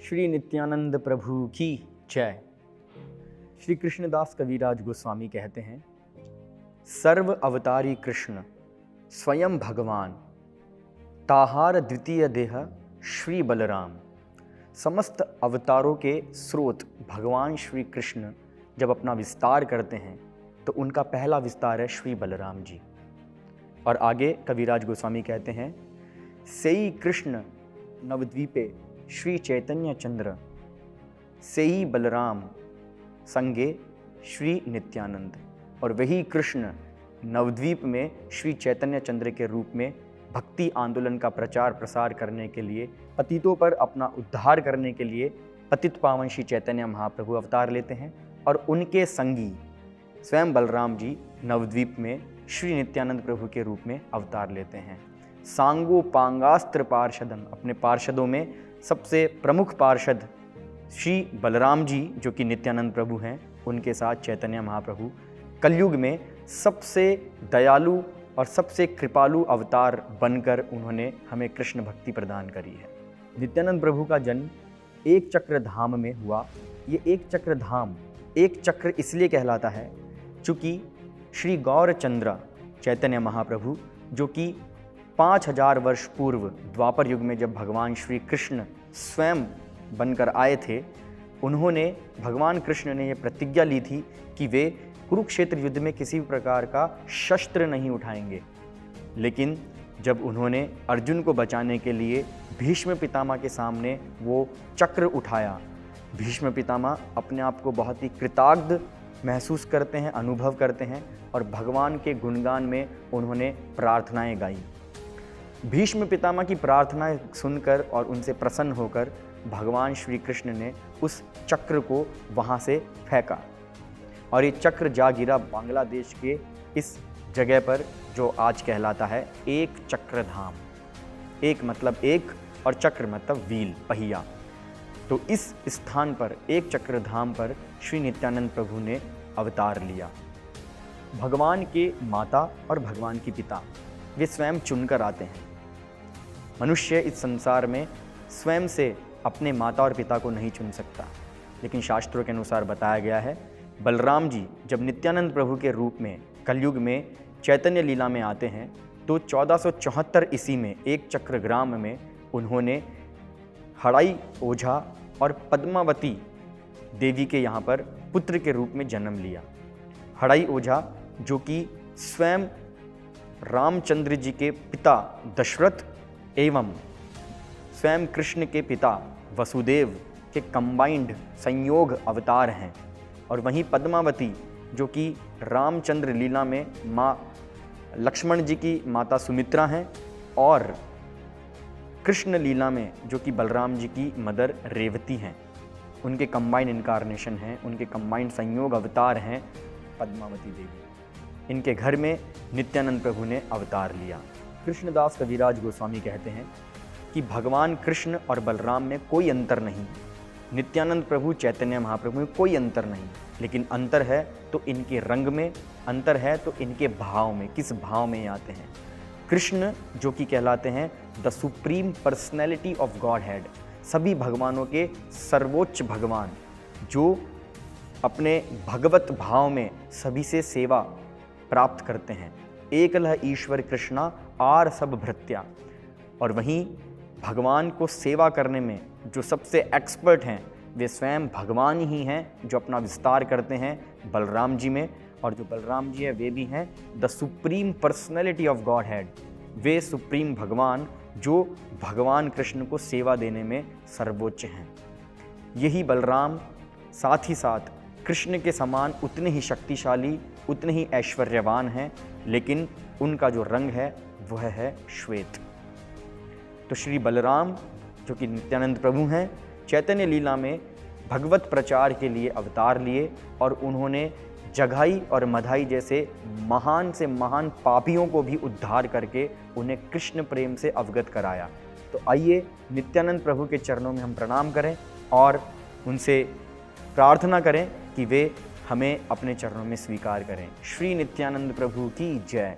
श्री नित्यानंद प्रभु की जय। श्री कृष्णदास कविराज गोस्वामी कहते हैं, सर्व अवतारी कृष्ण स्वयं भगवान, ताहार द्वितीय देह श्री बलराम। समस्त अवतारों के स्रोत भगवान श्री कृष्ण जब अपना विस्तार करते हैं तो उनका पहला विस्तार है श्री बलराम जी। और आगे कविराज गोस्वामी कहते हैं, सेई कृष्ण नवद्वीपे श्री चैतन्य चंद्र, सेई बलराम संगे श्री नित्यानंद। और वही कृष्ण नवद्वीप में श्री चैतन्य चंद्र के रूप में भक्ति आंदोलन का प्रचार प्रसार करने के लिए, पतितों पर अपना उद्धार करने के लिए पतित पावन श्री चैतन्य महाप्रभु अवतार लेते हैं। और उनके संगी स्वयं बलराम जी नवद्वीप में श्री नित्यानंद प्रभु के रूप में अवतार लेते हैं। सांगो पांगास्त्र पार्षदम, अपने पार्षदों में सबसे प्रमुख पार्षद श्री बलराम जी जो कि नित्यानंद प्रभु हैं, उनके साथ चैतन्य महाप्रभु कलयुग में सबसे दयालु और सबसे कृपालु अवतार बनकर उन्होंने हमें कृष्ण भक्ति प्रदान करी है। नित्यानंद प्रभु का जन्म एक चक्र धाम में हुआ। ये एक चक्र धाम एक चक्र इसलिए कहलाता है चूँकि श्री गौरचंद्र चैतन्य महाप्रभु जो कि 5000 वर्ष पूर्व द्वापर युग में जब भगवान श्री कृष्ण स्वयं बनकर आए थे, उन्होंने भगवान कृष्ण ने यह प्रतिज्ञा ली थी कि वे कुरुक्षेत्र युद्ध में किसी प्रकार का शस्त्र नहीं उठाएंगे। लेकिन जब उन्होंने अर्जुन को बचाने के लिए भीष्म पितामह के सामने वो चक्र उठाया, भीष्म पितामह अपने आप को बहुत ही कृतज्ञ महसूस करते हैं, अनुभव करते हैं और भगवान के गुणगान में उन्होंने प्रार्थनाएं गाई। भीष्म पितामह की प्रार्थनाएं सुनकर और उनसे प्रसन्न होकर भगवान श्री कृष्ण ने उस चक्र को वहाँ से फेंका और ये चक्र जा गिरा बांग्लादेश के इस जगह पर जो आज कहलाता है एक चक्र धाम। एक मतलब एक और चक्र मतलब व्हील, पहिया। तो इस स्थान पर एक चक्र धाम पर श्री नित्यानंद प्रभु ने अवतार लिया। भगवान के माता और भगवान के पिता वे स्वयं चुनकर आते हैं। मनुष्य इस संसार में स्वयं से अपने माता और पिता को नहीं चुन सकता, लेकिन शास्त्रों के अनुसार बताया गया है बलराम जी जब नित्यानंद प्रभु के रूप में कलयुग में चैतन्य लीला में आते हैं तो 1474 ईस्वी में एक चक्रग्राम में उन्होंने हड़ाई ओझा और पद्मावती देवी के यहाँ पर पुत्र के रूप में जन्म लिया। हड़ाई ओझा जो कि स्वयं रामचंद्र जी के पिता दशरथ एवं स्वयं कृष्ण के पिता वसुदेव के कंबाइंड संयोग अवतार हैं। और वहीं पद्मावती जो कि रामचंद्र लीला में माँ लक्ष्मण जी की माता सुमित्रा हैं और कृष्ण लीला में जो कि बलराम जी की मदर रेवती हैं, उनके कंबाइंड इनकारनेशन हैं, उनके कंबाइंड संयोग अवतार हैं पद्मावती देवी। इनके घर में नित्यानंद प्रभु ने अवतार लिया। कृष्णदास कविराज गोस्वामी कहते हैं कि भगवान कृष्ण और बलराम में कोई अंतर नहीं, नित्यानंद प्रभु चैतन्य महाप्रभु में कोई अंतर नहीं, लेकिन अंतर है तो इनके रंग में, अंतर है तो इनके भाव में, किस भाव में ये आते हैं। कृष्ण जो कि कहलाते हैं the supreme personality of God head, सभी भगवानों के सर्वोच्च भगवान जो अपने भगवत भाव में सभी से सेवा प्राप्त करते हैं। एकलह ईश्वर कृष्णा आर सब भृत्या। और वहीं भगवान को सेवा करने में जो सबसे एक्सपर्ट हैं वे स्वयं भगवान ही हैं जो अपना विस्तार करते हैं बलराम जी में। और जो बलराम जी है वे भी हैं the supreme personality of God head, way supreme भगवान जो भगवान कृष्ण को सेवा देने में सर्वोच्च हैं। यही बलराम साथ ही साथ कृष्ण के समान उतने ही शक्तिशाली, उतने ही ऐश्वर्यवान हैं, लेकिन उनका जो रंग है वह है श्वेत। तो श्री बलराम जो कि नित्यानंद प्रभु हैं चैतन्य लीला में भगवत प्रचार के लिए अवतार लिए और उन्होंने जघाई और मधाई जैसे महान से महान पापियों को भी उद्धार करके उन्हें कृष्ण प्रेम से अवगत कराया। तो आइए नित्यानंद प्रभु के चरणों में हम प्रणाम करें और उनसे प्रार्थना करें कि वे हमें अपने चरणों में स्वीकार करें। श्री नित्यानंद प्रभु की जय।